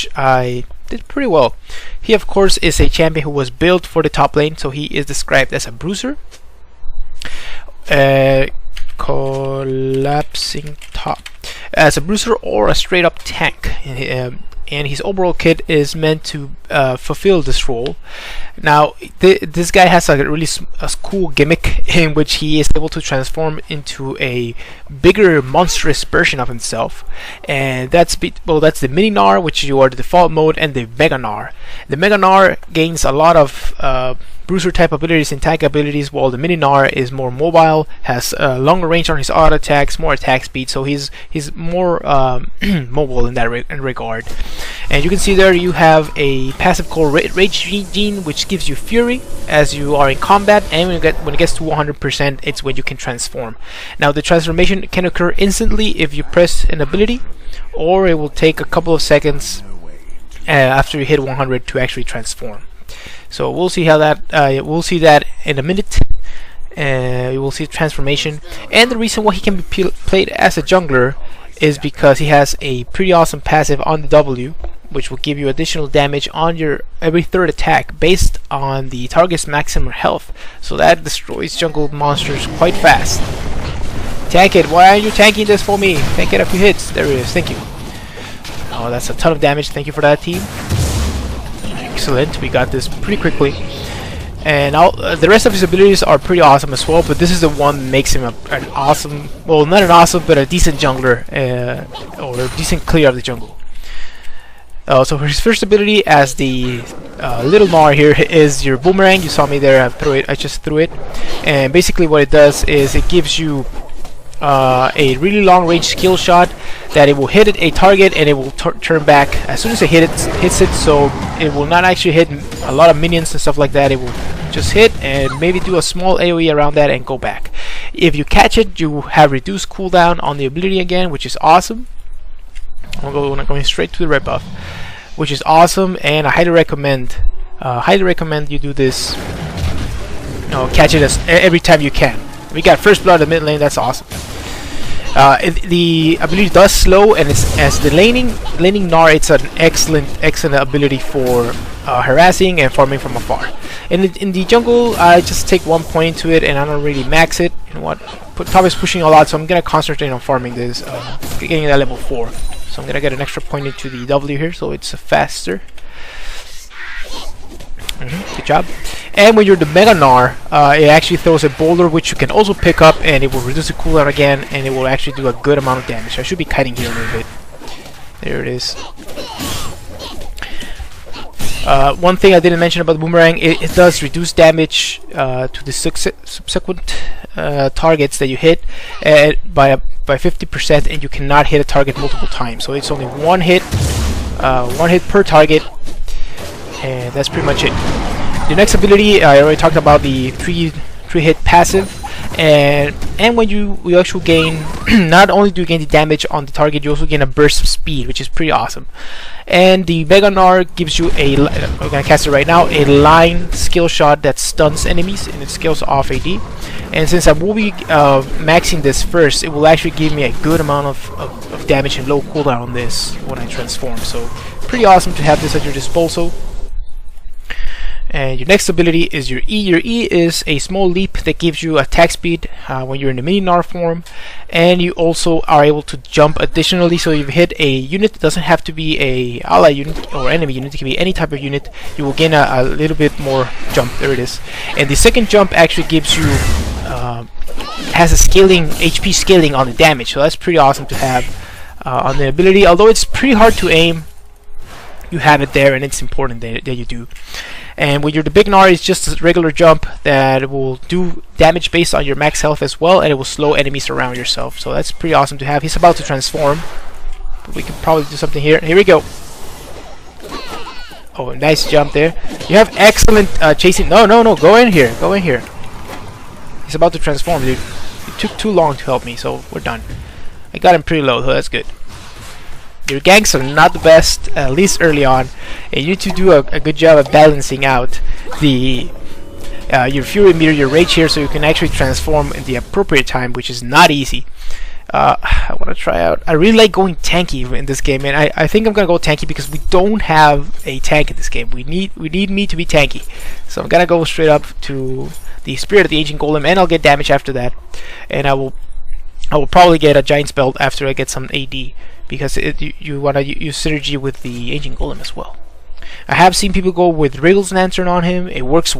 which I did pretty well. He of course is a champion who was built for the top lane, so he is described as a bruiser. Collapsing top as a bruiser or a straight up tank, and his overall kit is meant to fulfill this role. Now this guy has a really cool gimmick in which he is able to transform into a bigger monstrous version of himself, and that's the mini Gnar, which you are the default mode, and the mega Gnar. The mega Gnar gains a lot of bruiser type abilities and tank abilities, while the mini Gnar is more mobile, has longer range on his auto attacks, more attack speed, so he's more mobile in that regard. And you can see there you have a passive called Rage Gene, which gives you fury as you are in combat, and when it gets to 100%, it's when you can transform. Now the transformation can occur instantly if you press an ability, or it will take a couple of seconds after you hit 100 to actually transform. So we'll see how that we'll see that in a minute. You will see transformation, and the reason why he can be played as a jungler is because he has a pretty awesome passive on the W, which will give you additional damage on your every third attack based on the target's maximum health. So that destroys jungle monsters quite fast. Tank it! Why aren't you tanking this for me? Tank it a few hits. There it is. Thank you. Oh, that's a ton of damage. Thank you for that, team. Excellent, we got this pretty quickly. And the rest of his abilities are pretty awesome as well, but this is the one that makes him an awesome, well, not an awesome, but a decent jungler, or a decent clear of the jungle. So for his first ability as the little Gnar here is your boomerang. You saw me there, I just threw it. And basically what it does is it gives you a really long range skill shot that it will hit a target and it will turn back as soon as it hits it, so it will not actually hit a lot of minions and stuff like that. It will just hit and maybe do a small AoE around that and go back. If you catch it, you have reduced cooldown on the ability again, which is awesome. I'm going straight to the red buff, which is awesome, and I highly recommend you do this. Catch it every time you can. We got first blood in the mid lane. That's awesome. The ability does slow, and as the laning Gnar, it's an excellent ability for harassing and farming from afar. In the jungle, I just take 1 point to it, and I don't really max it. You know what? Top is pushing a lot, so I'm gonna concentrate on farming this, getting that level 4. So I'm gonna get an extra point into the W here, so it's faster. Good job. And when you're the Mega Gnar, it actually throws a boulder which you can also pick up, and it will reduce the cooldown again, and it will actually do a good amount of damage. I should be kiting here a little bit. There it is. One thing I didn't mention about the boomerang, it does reduce damage to the subsequent targets that you hit by 50%, and you cannot hit a target multiple times. So it's only one hit per target, and that's pretty much it. The next ability, I already talked about the three hit passive, and when you actually gain, not only do you gain the damage on the target, you also gain a burst of speed, which is pretty awesome. And the Mega Gnar gives you I'm gonna cast it right now, a line skill shot that stuns enemies, and it scales off AD. And since I will be maxing this first, it will actually give me a good amount of damage and low cooldown on this when I transform. So pretty awesome to have this at your disposal. And your next ability is your E. Your E is a small leap that gives you attack speed when you're in the mini Gnar form, and you also are able to jump additionally. So if you hit a unit, it doesn't have to be a ally unit or enemy unit, it can be any type of unit, you will gain a little bit more jump. There it is. And the second jump actually gives you has a scaling HP scaling on the damage, so that's pretty awesome to have on the ability. Although it's pretty hard to aim, you have it there, and it's important that you do. And when you're the big Gnar, it's just a regular jump that will do damage based on your max health as well, and it will slow enemies around yourself. So that's pretty awesome to have. He's about to transform, but we can probably do something here. Here we go. Oh, nice jump there. You have excellent chasing. No, go in here. Go in here. He's about to transform, dude. It took too long to help me, so we're done. I got him pretty low, so that's good. Your ganks are not the best, at least early on, and you need to do a good job of balancing out the your fury meter, your rage here, so you can actually transform in the appropriate time, which is not easy. I want to try out. I really like going tanky in this game, and I think I'm gonna go tanky because we don't have a tank in this game. We need me to be tanky, so I'm gonna go straight up to the Spirit of the Ancient Golem, and I'll get damage after that, and I will probably get a Giant's Belt after I get some AD, because you want to use synergy with the Ancient Golem as well. I have seen people go with Wriggle's Lantern on him. It works